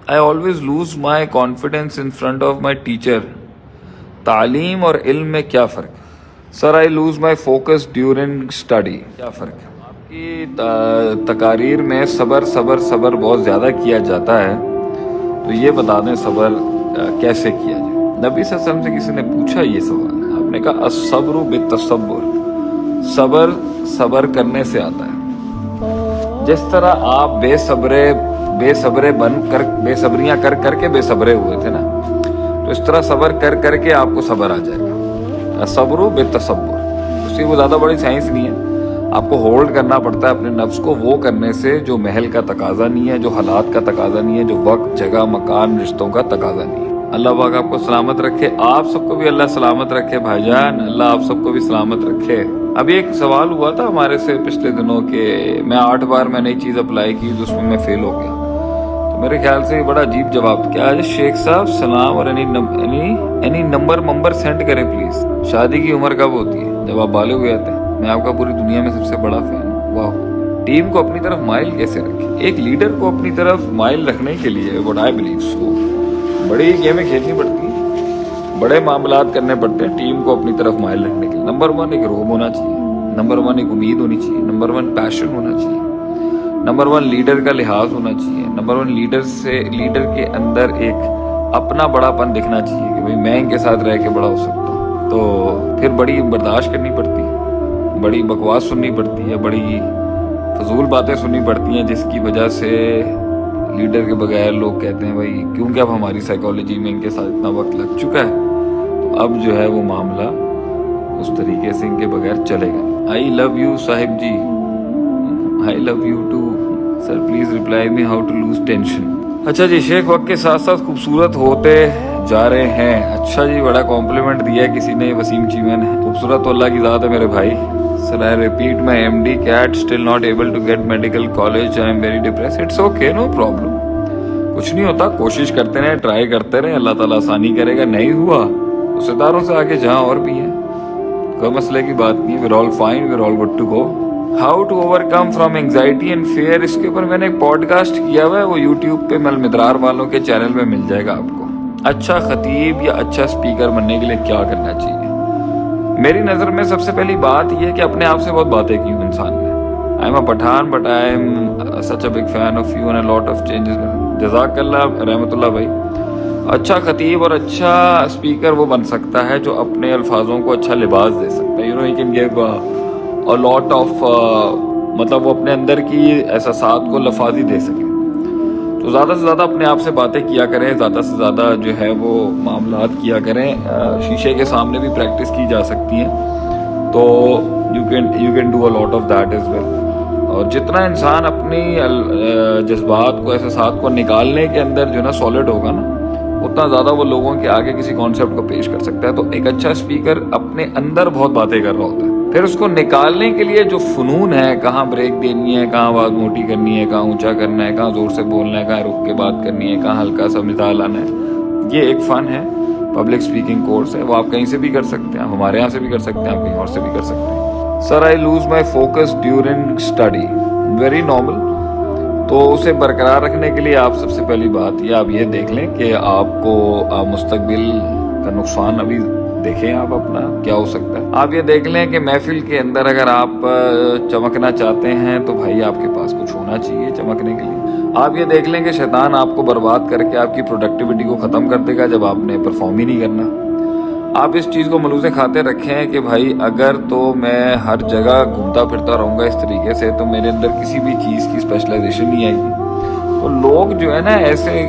I always lose my confidence in front of my teacher. تعلیم اور علم میں کیا فرق ہے؟ سر I lose my focus during study. کیا فرق ہے؟ آپ کی تقاریر میں صبر صبر صبر بہت زیادہ کیا جاتا ہے، تو یہ بتا دیں صبر کیسے کیا جائے؟ نبی صلی اللہ علیہ وسلم سے کسی نے پوچھا یہ سوال، آپ نے کہا الصبر بالتصبر، صبر صبر کرنے سے آتا ہے۔ جس طرح آپ بے صبرے بن کر بے صبریاں کر کر کے بے صبرے ہوئے تھے نا، تو اس طرح صبر کر کر کے آپ کو صبر آ جائے گا۔ الصبر بالتصبر، اس کی وہ زیادہ بڑی سائنس نہیں ہے، آپ کو ہولڈ کرنا پڑتا ہے اپنے نفس کو وہ کرنے سے جو محل کا تقاضا نہیں ہے، جو حالات کا تقاضا نہیں ہے، جو وقت جگہ مکان رشتوں کا تقاضا نہیں ہے۔ اللہ پاک آپ کو سلامت رکھے، آپ سب کو بھی اللہ سلامت رکھے بھائی جان، اللہ آپ سب کو بھی سلامت رکھے۔ ابھی ایک سوال ہوا تھا ہمارے سے پچھلے دنوں کہ میں 8 بار میں نئی چیز اپلائی کی تو اس میں فیل ہو گیا، تو میرے خیال سے یہ بڑا عجیب جواب کیا ہے۔ شیخ صاحب سلام اور اینی نمبر سینڈ کریں پلیز۔ شادی کی عمر کب ہوتی ہے؟ جب آپ بالغ ہو جاتے ہیں۔ میں آپ کا پوری دنیا میں سب سے بڑا فین ہوں۔ واہ، ٹیم کو اپنی طرف مائل کیسے رکھیں؟ ایک لیڈر کو اپنی طرف مائل رکھنے کے لیے what I believe so بڑی گیمیں کھیلنی پڑتی ہیں، بڑے معاملات کرنے پڑتے ہیں ٹیم کو اپنی طرف مائل رکھنے کے لیے۔ نمبر 1 ایک روب ہونا چاہیے، نمبر 1 ایک امید ہونی چاہیے، نمبر 1 پیشن ہونا چاہیے، نمبر 1 لیڈر کا لحاظ ہونا چاہیے، نمبر 1 لیڈر کے اندر ایک اپنا بڑا پن دکھنا چاہیے کہ بھئی میں ان کے ساتھ رہ کے بڑا ہو سکتا ہوں۔ تو پھر بڑی برداشت کرنی پڑتی ہے، بڑی بکواس سننی پڑتی ہے، بڑی فضول باتیں سننی پڑتی ہیں، جس کی وجہ سے لیڈر کے بغیر لوگ کہتے ہیں بھائی کیونکہ اب ہماری سائیکالوجی میں ان کے ساتھ اتنا وقت لگ چکا ہے تو اب جو ہے وہ معاملہ اس طریقے سے ان کے بغیر چلے گا۔ آئی لو یو صاحب جی، I love you too sir, please reply me how to lose tension. اچھا جی، شیخ وقت کے ساتھ ساتھ خوبصورت ہوتے جا رہے ہیں۔ اچھا جی، بڑا کمپلیمنٹ دیا ہے کسی نے، وسیم چیمہ نے۔ خوبصورت تو اللہ کی ذات ہے میرے بھائی۔ Sir, I repeat, my MD CAT still not able to get medical college. I am very depressed. It's okay, no problem. کچھ نہیں ہوتا، کوشش کرتے رہیں، ٹرائی کرتے رہیں، اللہ تعالیٰ آسانی کرے گا۔ نہیں ہوا تو ستاروں سے آگے جہاں اور بھی ہیں، کوئی مسئلے کی بات نہیں۔ we're all fine, we're all good to go. How to overcome from anxiety and fear، اس کے اوپر میں نے ایک پوڈ کاسٹ کیا ہوا ہے، وہ یوٹیوب پہ مل مدرار والوں کے چینل میں مل جائے گا آپ کو۔ اچھا خطیب یا اچھا اسپیکر بننے کے لیے کیا کرنا چاہیے؟ میری نظر میں سب سے پہلی بات یہ ہے کہ اپنے آپ سے بہت باتیں کی ہوں انسان نے۔ I am a Pathan but I am such a big fan of you and a lot of changes. جزاک اللہ رحمۃ اللہ بھائی۔ اچھا خطیب اور اچھا اسپیکر وہ بن سکتا ہے جو اپنے الفاظوں کو اچھا لباس دے سکتا ہے۔ He can give a lot of, مطلب وہ اپنے اندر کی احساسات کو لفاظی دے سکے۔ تو زیادہ سے زیادہ اپنے آپ سے باتیں کیا کریں، زیادہ سے زیادہ جو ہے وہ معاملات کیا کریں۔ شیشے کے سامنے بھی پریکٹس کی جا سکتی ہیں، تو you can do a lot of that as well. اور جتنا انسان اپنی جذبات کو احساسات کو نکالنے کے اندر جو ہے نا سالڈ ہوگا نا، اتنا زیادہ وہ لوگوں کے آگے کسی کانسیپٹ کو پیش کر سکتا ہے۔ تو ایک اچھا اسپیکر اپنے اندر بہت باتیں کر رہا ہوتا ہے، پھر اس کو نکالنے کے لیے جو فنون ہے، کہاں بریک دینی ہے، کہاں آواز موٹی کرنی ہے، کہاں اونچا کرنا ہے، کہاں زور سے بولنا ہے، کہاں رک کے بات کرنی ہے، کہاں ہلکا سا مزاح لانا ہے، یہ ایک فن ہے، پبلک اسپیکنگ کورس ہے۔ وہ آپ کہیں سے بھی کر سکتے ہیں، ہمارے یہاں سے بھی کر سکتے ہیں، آپ کہیں اور سے بھی کر سکتے ہیں۔ Sir I lose my focus during study, very normal. تو اسے برقرار رکھنے کے لیے آپ سب سے پہلی بات یہ آپ یہ دیکھ لیں کہ آپ کو مستقبل کا نقصان ابھی دیکھیں آپ اپنا کیا ہو سکتا ہے۔ آپ یہ دیکھ لیں کہ محفل کے اندر اگر آپ چمکنا چاہتے ہیں تو بھائی آپ کے پاس کچھ ہونا چاہیے چمکنے کے لیے۔ آپ یہ دیکھ لیں کہ شیطان آپ کو برباد کر کے آپ کی پروڈکٹیوٹی کو ختم کر دے گا جب آپ نے پرفارم ہی نہیں کرنا۔ آپ اس چیز کو ملوث کھاتے رکھیں کہ بھائی اگر تو میں ہر جگہ گھومتا پھرتا رہوں گا اس طریقے سے تو میرے اندر کسی بھی چیز کی اسپیشلائزیشن نہیں آئے گی۔ تو لوگ جو ہے نا ایسے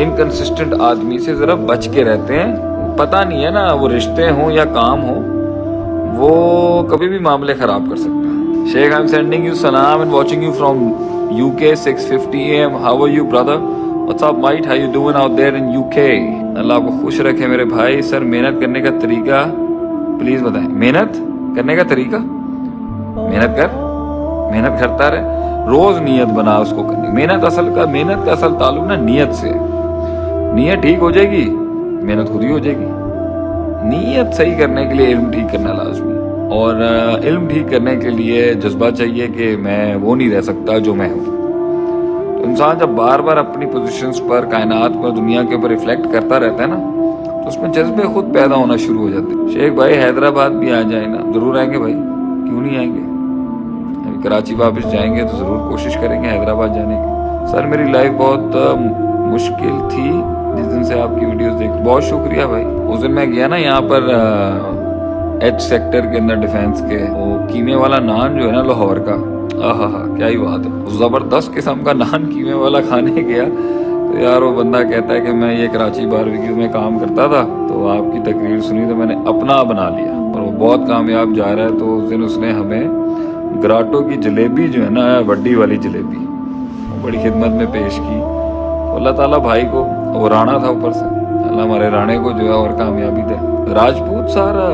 انکنسسٹنٹ آدمی سے ذرا بچ کے رہتے ہیں۔ پتہ نہیں ہے نا وہ رشتے ہوں یا کام ہوں، وہ کبھی بھی معاملے خراب کر سکتا ہے۔ شیخ آئی ایم سینڈنگ یو سلام and watching you from UK 6:50 AM۔ How are you brother? What's up mate? How you doing out there in UK؟ اللہ آپ کو خوش رکھے میرے بھائی۔ سر محنت کرنے کا طریقہ پلیز بتائیں۔ محنت کرنے کا طریقہ؟ محنت کرتا رہے، روز نیت بنا اس کو کرنی۔ محنت کا اصل تعلق نا نیت سے۔ نیت ٹھیک ہو جائے گی، محنت خود ہی ہو جائے گی۔ نیت صحیح کرنے کے لیے علم ٹھیک کرنا لازمی، اور علم ٹھیک کرنے کے لیے جذبہ چاہیے کہ میں وہ نہیں رہ سکتا جو میں ہوں۔ تو انسان جب بار بار اپنی پوزیشنز پر، کائنات پر، دنیا کے اوپر ریفلیکٹ کرتا رہتا ہے نا، تو اس میں جذبے خود پیدا ہونا شروع ہو جاتے ہیں. شیخ بھائی حیدرآباد بھی آ جائیں نا، ضرور آئیں گے بھائی، کیوں نہیں آئیں گے. ابھی کراچی واپس جائیں گے تو ضرور کوشش کریں گے حیدرآباد جانے کی. سر میری لائف بہت مشکل تھی جس دن سے آپ کی ویڈیوز دیکھ. بہت شکریہ بھائی. اس دن میں گیا نا یہاں پر ایچ سیکٹر کے اندر ڈیفینس کے، وہ قیمے والا نان جو ہے نا لاہور کا، کیا ہی بات ہے. زبردست قسم کا نان قیمے والا کھانے گیا تو یار وہ بندہ کہتا ہے کہ میں یہ کراچی باربیکیو میں کام کرتا تھا تو آپ کی تقریر سنی تو میں نے اپنا بنا لیا اور وہ بہت کامیاب جا رہا ہے. تو اس دن اس نے ہمیں گراٹو کی جلیبی جو ہے نا، بڈی والی جلیبی، وہ بڑی خدمت میں پیش کی. اللہ تعالیٰ بھائی کو، وہ رانا تھا اوپر سے، اللہ ہمارے رانے کو جو ہے اور کامیابی دے. راجپوت سارا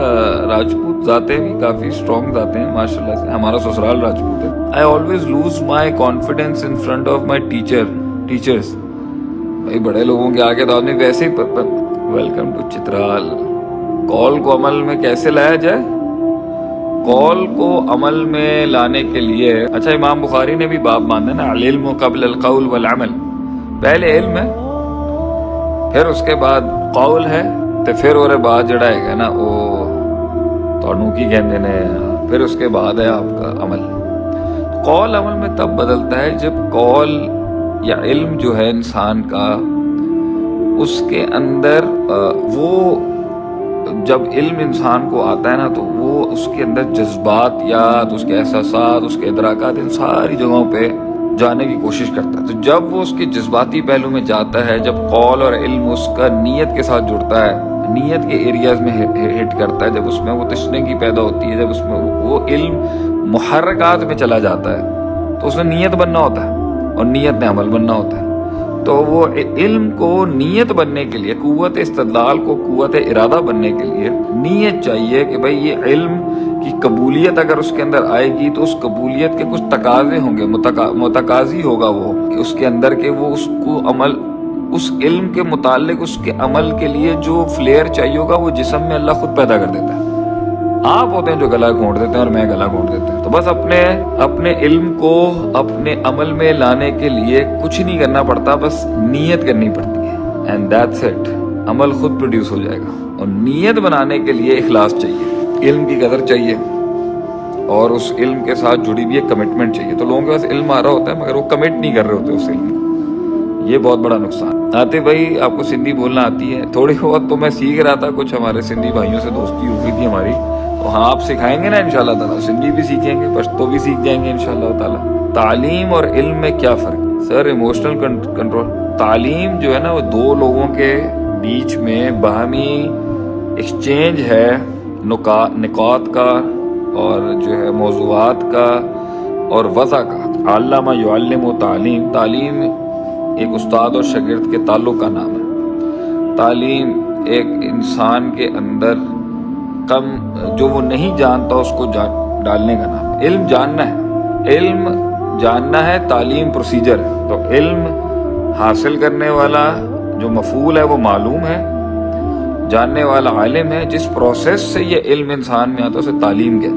راجپوت ذاتیں بھی کافی اسٹرانگ ذاتیں ہیں ماشاءاللہ سے. ہمارا سسرال راجپوت ہے. I always lose my confidence in front of my teachers. بھائی بڑے لوگوں کے آگے تو آدمی ویسے ہی ویلکم ٹو چترال. کال کو عمل میں کیسے لایا جائے؟ کال کو عمل میں لانے کے لیے، اچھا امام بخاری نے بھی باب باندھا نا، العلم قبل القول والعمل. پہلے علم ہے، پھر اس کے بعد قول ہے، تو پھر اور بعد جڑا ہے نا وہ تانوں کی کہندے نے، پھر اس کے بعد ہے آپ کا عمل. قول عمل میں تب بدلتا ہے جب قول یا علم جو ہے انسان کا، اس کے اندر وہ جب علم انسان کو آتا ہے نا تو وہ اس کے اندر جذبات، اس کے احساسات، اس کے ادراکات، ان ساری جگہوں پہ جانے کی کوشش کرتا ہے. تو جب وہ اس کے جذباتی پہلو میں جاتا ہے، جب قول اور علم اس کا نیت کے ساتھ جڑتا ہے، نیت کے ایریاز میں ہٹ کرتا ہے، جب اس میں وہ تشنگی پیدا ہوتی ہے، جب اس میں وہ علم محرکات میں چلا جاتا ہے، تو اس میں نیت بننا ہوتا ہے اور نیت نے عمل بننا ہوتا ہے. تو وہ علم کو نیت بننے کے لیے، قوت استدلال کو قوت ارادہ بننے کے لیے نیت چاہیے کہ بھائی یہ علم کی قبولیت اگر اس کے اندر آئے گی تو اس قبولیت کے کچھ تقاضے ہوں گے، متقاضی ہوگا وہ کہ اس کے اندر کہ وہ اس کو عمل، اس علم کے متعلق اس کے عمل کے لیے جو فلیئر چاہیے ہوگا وہ جسم میں اللہ خود پیدا کر دیتا ہے. آپ ہوتے ہیں جو گلا گھونٹ دیتے ہیں اور میں گلا گھونٹ دیتے ہیں. تو بس اپنے علم کو اپنے عمل میں لانے کے لیے کچھ نہیں کرنا پڑتا، بس نیت کرنی پڑتی ہے. And that's it. عمل خود پروڈیوس ہو جائے گا. اور نیت بنانے کے لیے اخلاص چاہیے، علم کی قدر چاہیے، اور اس علم کے ساتھ جڑی ہوئی ایک کمٹمنٹ چاہیے. تو لوگوں کے پاس علم آ رہا ہوتا ہے مگر وہ کمٹ نہیں کر رہے ہوتے اس علم کو. یہ بہت بڑا نقصان. آتے بھائی آپ کو سندھی بولنا آتی ہے؟ تھوڑی بہت تو میں سیکھ رہا تھا، کچھ ہمارے سندھی بھائیوں سے دوستی ہو گئی تھی ہماری. تو ہاں آپ سکھائیں گے نا انشاءاللہ تعالیٰ، سندھی بھی سیکھیں گے، پشتو بھی سیکھ جائیں گے انشاءاللہ تعالیٰ. تعلیم اور علم میں کیا فرق؟ سر ایموشنل کنٹرول. تعلیم جو ہے نا وہ دو لوگوں کے بیچ میں باہمی ایکسچینج ہے نکات کا اور جو ہے موضوعات کا اور وضع کا. علامہ یعلم و تعلیم ایک استاد اور شاگرد کے تعلق کا نام ہے. تعلیم ایک انسان کے اندر جو وہ نہیں جانتا اس کو ڈالنے کا نام ہے. علم جاننا ہے، تعلیم پروسیجر ہے. تو علم حاصل کرنے والا جو مفعول ہے وہ معلوم ہے، جاننے والا عالم ہے. جس پروسیس سے یہ علم انسان میں آتا ہے اسے تعلیم کہتے ہیں.